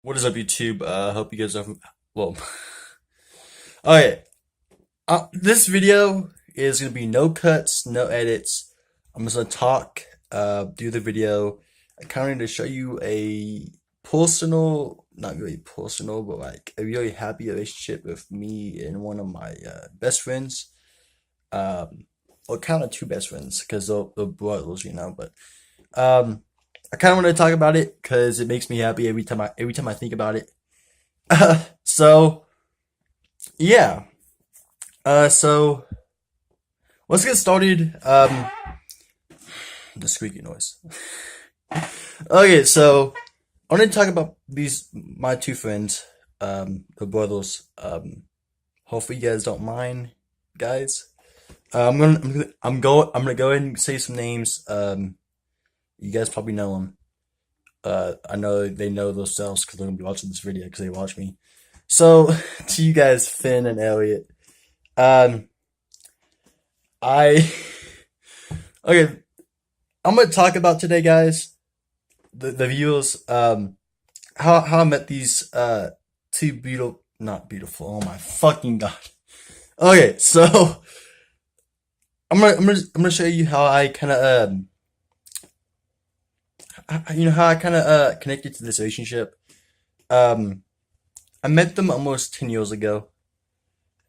What is up, YouTube? Hope you guys are well. Okay, this video is gonna be no cuts, no edits. I'm just gonna talk, do the video. I kind of need to show you a personal, not really personal, but like a really happy relationship with me and one of my best friends. Um, or kind of two best friends because they're brothers, But I kind of want to talk about it because it makes me happy every time I think about it. So yeah. So let's get started. The squeaky noise. Okay, so I want to talk about these my two friends, the brothers. Hopefully you guys don't mind, guys. I'm gonna go ahead and say some names. You guys probably know them. I know they know themselves because they're gonna be watching this video because they watch me. So to you guys, Finn and Elliot. Um, I okay. I'm gonna talk about today, guys. The viewers. How I met these two beautiful, not beautiful. Oh my fucking god. Okay, so I'm gonna show you how I kind of how I kind of connected to this relationship. Um, I met them almost 10 years ago.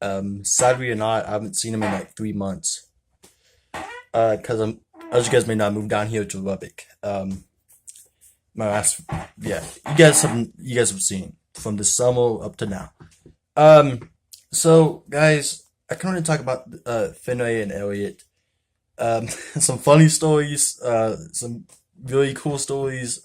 Sadly or not, I haven't seen them in like 3 months. Because as you guys may know, I moved down here to Lubbock. My last, yeah, you guys have seen from the summer up to now. Um, so guys, I kind of want to talk about Finway and Elliot. Some funny stories, some really cool stories.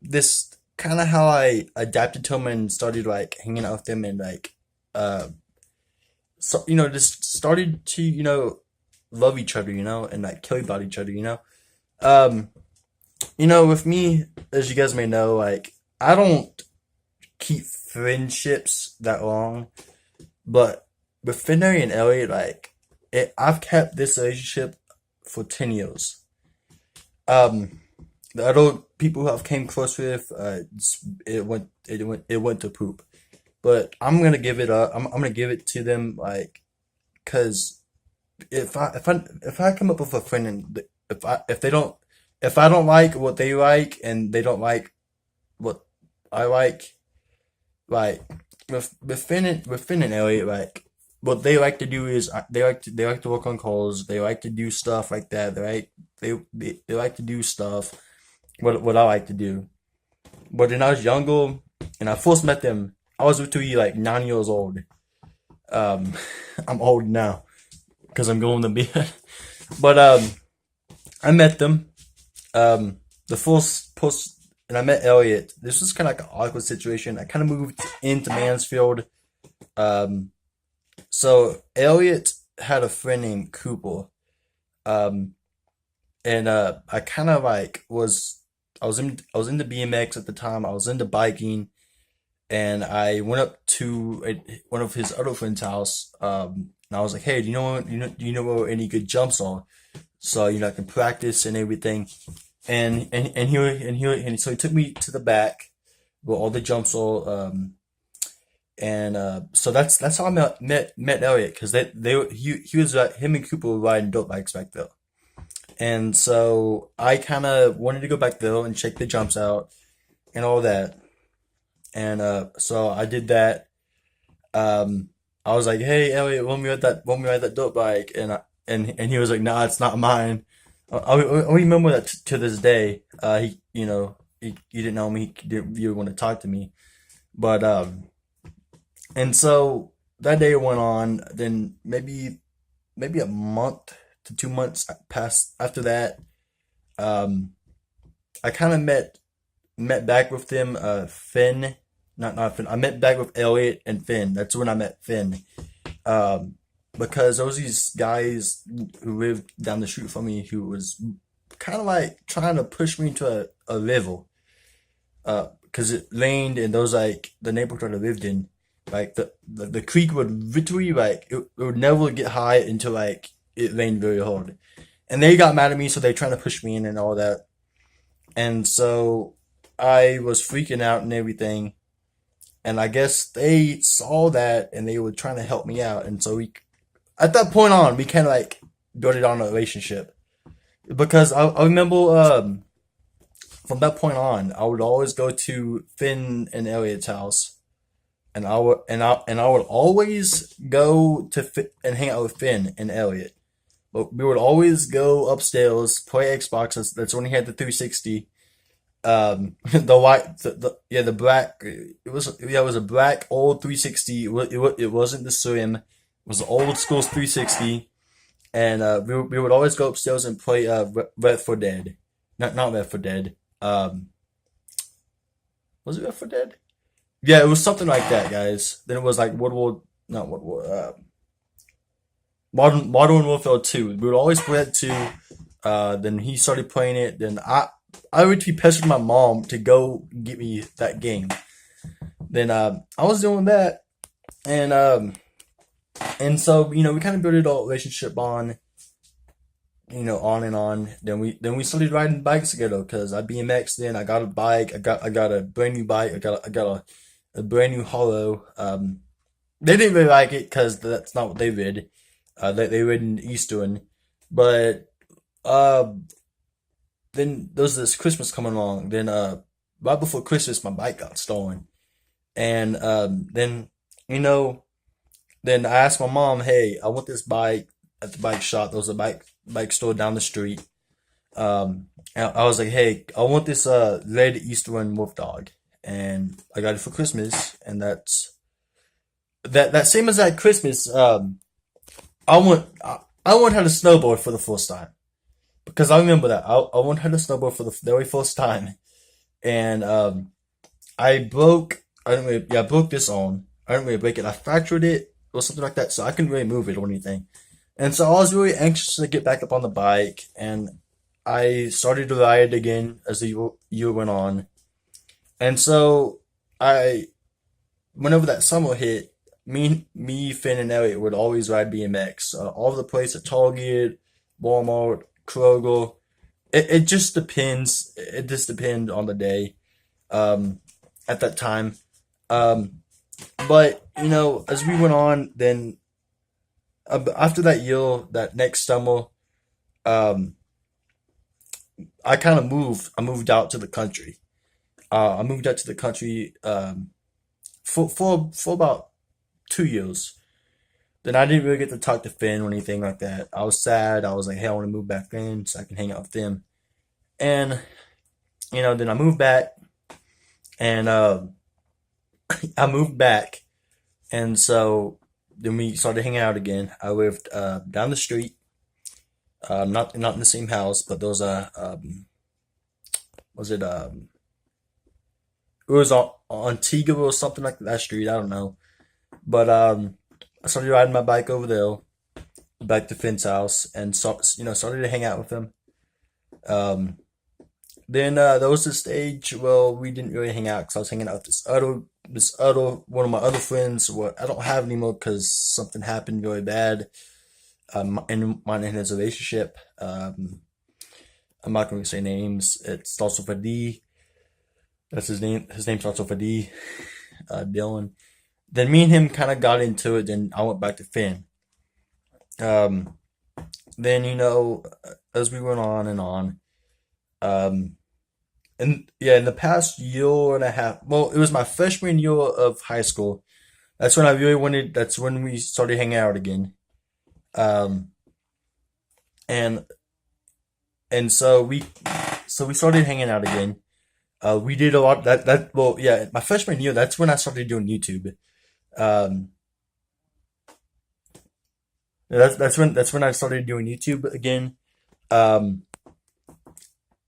This kind of how I adapted to them and started like hanging out with them and like, uh, so just started to love each other, and like care about each other. Um, with me, as you guys may know, like I don't keep friendships that long, but with Finnery and Elliot, like I've kept this relationship for 10 years. Um, the other people who I've came close with, it went to poop. But I'm gonna give it up. I'm gonna give it to them, like, cause if I come up with a friend and if I don't like what they like and they don't like what I like with Finn and Elliot, like what they like to do is they like to work on calls. They like to do stuff like that. They like to do stuff what I like to do. But when I was younger and I first met them, I was literally like 9 years old. Um, I'm old now because I'm going to bed. But I met them. The first post, and I met Elliot. This was kind of like an awkward situation. I kind of moved into Mansfield. Um, so Elliot had a friend named Cooper. Um, and I kind of like I was into BMX at the time. I was into biking, and I went up to one of his other friends' house. And I was like, "Hey, do you know where any good jumps are? So I can practice and everything." And so he took me to the back where all the jumps are. And so that's how I met Elliot because he was him and Cooper were riding dirt bikes back there. And so I kind of wanted to go back there and check the jumps out and all that. And so I did that. I was like, "Hey, Elliot, want me ride that dirt bike?" And he was like, "Nah, it's not mine." I remember that to this day. He didn't know me. He didn't really want to talk to me. But and so that day went on. Then maybe a month to 2 months passed after that. Um, I kind of met back with them. Finn, not Finn. I met back with Elliot and Finn. That's when I met Finn. Um, because there was these guys who lived down the street from me who was kind of like trying to push me into a level. Because it rained and those like the neighborhood I lived in, like the creek would literally like it would never get high until like it rained very hard. And they got mad at me, so they trying to push me in and all that. And so I was freaking out and everything. And I guess they saw that and they were trying to help me out. And so at that point on, we kind of like built it on a relationship. Because I remember from that point on, I would always go to Finn and Elliot's house. And I would always go to and hang out with Finn and Elliot. But we would always go upstairs, play Xbox. That's when he had the 360. The white, the black. It was a black old 360. It wasn't the Slim. It was the old school 360. And we would always go upstairs and play Red for Dead. Not Red for Dead. Was it Red for Dead? Yeah, it was something like that, guys. Then it was like World War, not World War, Modern Warfare 2. We would always play that 2. Then he started playing it. Then I would be pestering my mom to go get me that game. Then I was doing that, and so we kind of built a relationship on, on and on. Then we started riding bikes together because I BMX. Then I got a bike. I got a brand new bike. I got a brand new Hollow. They didn't really like it because that's not what they did. They rid in Eastern, but uh, then there was this Christmas coming along. Then right before Christmas, my bike got stolen, and you know then I asked my mom, "Hey, I want this bike at the bike shop. There was a bike store down the street." And I was like, "Hey, I want this red Eastern Wolf Dog," and I got it for Christmas. And that same as that Christmas. I want her to snowboard for the first time because I remember that I want her to snowboard for the very first time, and I broke. I didn't really, yeah, I broke this arm. I didn't really break it. I fractured it or something like that, so I couldn't really move it or anything. And so I was really anxious to get back up on the bike, and I started to ride again as the year went on. And so I, whenever that summer hit, Finn, and Elliot would always ride BMX. All over the place at Target, Walmart, Kroger. It just depends. It just depends on the day. Um, at that time. Um, but as we went on, then after that year, that next summer, um, I kind of moved. I moved out to the country. I moved out to the country for about 2 years. Then I didn't really get to talk to Finn or anything like that. I was sad. I was like, hey, I want to move back in so I can hang out with them. And then I moved back, and I moved back, and so then we started hanging out again. I lived down the street, not in the same house, but there was a was it was on Antigua or something like that street. I don't know, but I started riding my bike over there back to Finn's house, and started to hang out with him. Um, then there was this stage where we didn't really hang out because I was hanging out with this other one of my other friends. What I don't have anymore because something happened really bad in mine and his relationship. I'm not going to say names. It starts with a D. That's his name. His name starts with a D. Dylan. Then me and him kind of got into it. Then I went back to Finn. Um, then as we went on and on. Um, and yeah, in the past year and a half, well, it was my freshman year of high school. That's when I really wanted. That's when we started hanging out again. Um, and so we started hanging out again. We did a lot. Well, yeah, my freshman year. That's when I started doing YouTube. Um, that's when I started doing YouTube again. Um,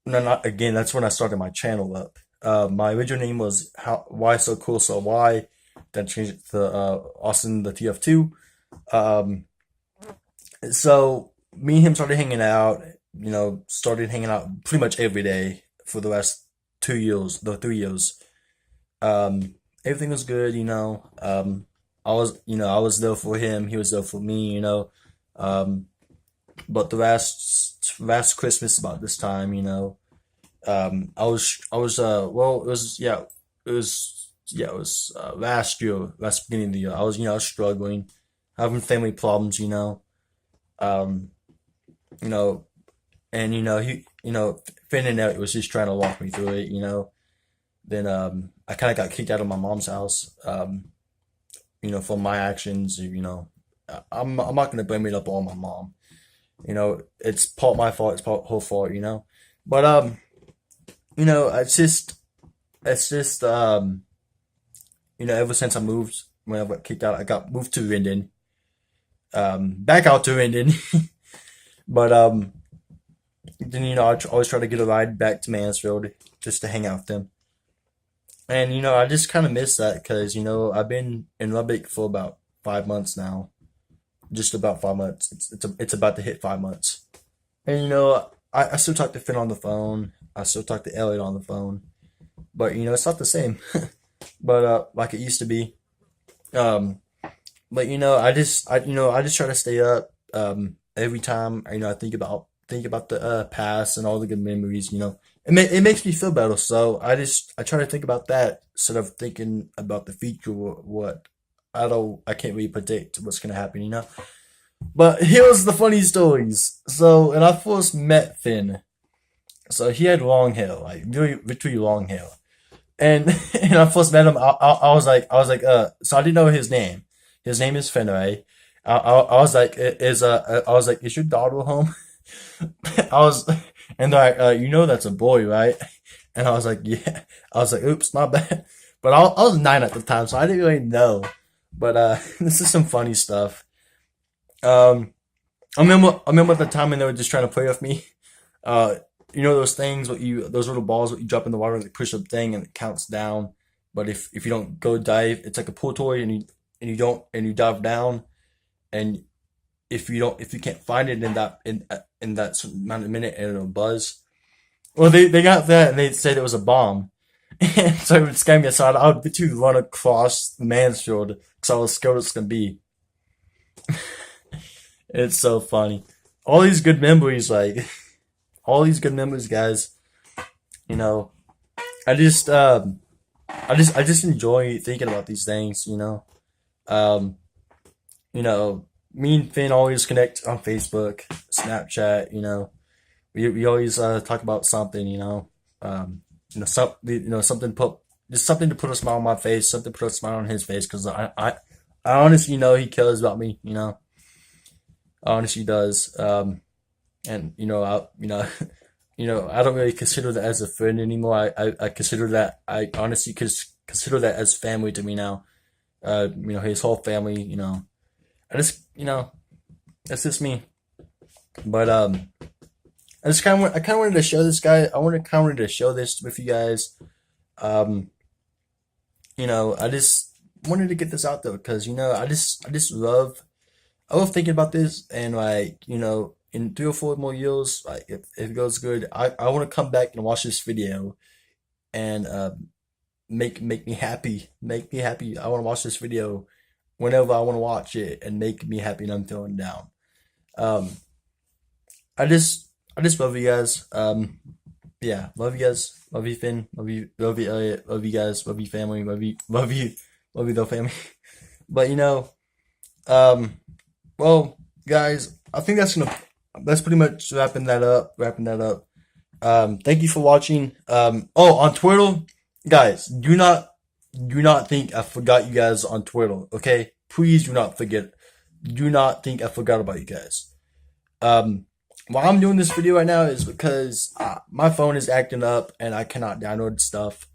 no, not again. That's when I started my channel up. My original name was how why so cool so why. Then changed it to Austin the TF2. Um, so me and him started hanging out. Started hanging out pretty much every day for the last 2 years, the 3 years. Everything was good. I was there for him. He was there for me. Um, but the last Christmas about this time, well, it was last year, last beginning of the year. I was struggling, having family problems, um, you know, and Finn and Elliot was just trying to walk me through it. Then I kind of got kicked out of my mom's house, for my actions. I'm not gonna blame it up all on my mom. It's part my fault, it's part her fault. But it's just ever since I moved, when I got kicked out, I got moved to Linden, back out to Linden. But then always try to get a ride back to Mansfield just to hang out with them. And I just kind of miss that because I've been in Lubbock for about 5 months now, just about 5 months. It's about to hit 5 months, and I still talk to Finn on the phone. I still talk to Elliot on the phone, but it's not the same. But like it used to be. Um, but I just try to stay up. Every time I think about the past and all the good memories. It makes me feel better. So I try to think about that instead of thinking about the future. What I can't really predict what's gonna happen. But here's the funny stories. So when I first met Finn, so he had long hair, like really, literally long hair. And and I first met him. So I didn't know his name. His name is Finn, right? I was like, I was like, is your daughter home? I was, and they're like, that's a boy, right? And I was like, yeah. I was like, oops, my bad. But I was 9 at the time, so I didn't really know. But this is some funny stuff. Um, I remember at the time when they were just trying to play with me. Uh, those things, those little balls what you drop in the water, and they push up thing, and it counts down. But if you don't go dive, it's like a pool toy, and you dive down, and if you can't find it in that certain amount of minute, and it'll buzz. Well, they got that, and they said it was a bomb, and so it would scare me. So I would literally run across Mansfield because I was scared it's gonna be. It's so funny. All these good memories, like all these good memories, guys. You know, I just I just enjoy thinking about these things. Um, Me and Finn always connect on Facebook, Snapchat. We always talk about something. Something put just something to put a smile on my face, something to put a smile on his face, because I honestly know he cares about me. Honestly does. And I don't really consider that as a friend anymore. I consider that I honestly consider that as family to me now. His whole family. I just that's just me. But I kind of wanted to show this guy. Wanted to show this with you guys. Um, I just wanted to get this out there because I just I love thinking about this, and like in 3 or 4 more years, like if it goes good, I want to come back and watch this video and make me happy. I want to watch this video whenever I want to watch it and make me happy and I'm feeling down. Um, I just love you guys. Yeah, love you guys. Love you, Finn. Love you, Elliot. Love you guys. Love you, family. Love you, though, family. But um, well, guys, I think that's pretty much wrapping that up. Thank you for watching. Oh, on Twitter, guys, do not think I forgot you guys on Twitter. Okay, please do not forget. Do not think I forgot about you guys. Um, why I'm doing this video right now is because my phone is acting up and I cannot download stuff.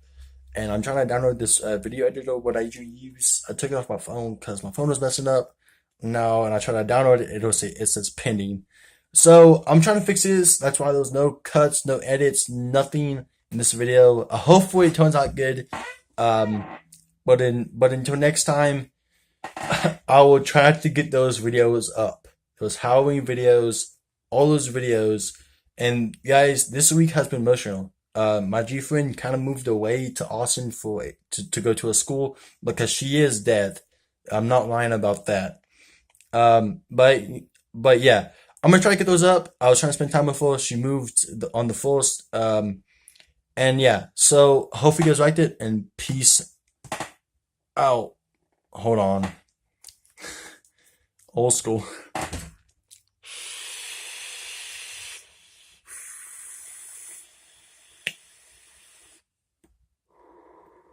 And I'm trying to download this video editor what I usually use. I took it off my phone because my phone was messing up. Now, and I try to download it, it says pending. So I'm trying to fix this. That's why there's no cuts, no edits, nothing in this video. Hopefully it turns out good. Um, but until next time, I will try to get those videos up. Those Halloween videos, all those videos. And guys, this week has been emotional. My G friend kind of moved away to Austin to go to a school because she is dead. I'm not lying about that. Um, but but yeah, I'm gonna try to get those up. I was trying to spend time with her. She moved on the first. And yeah, so hopefully you guys liked it, and peace out. Hold on. Old school.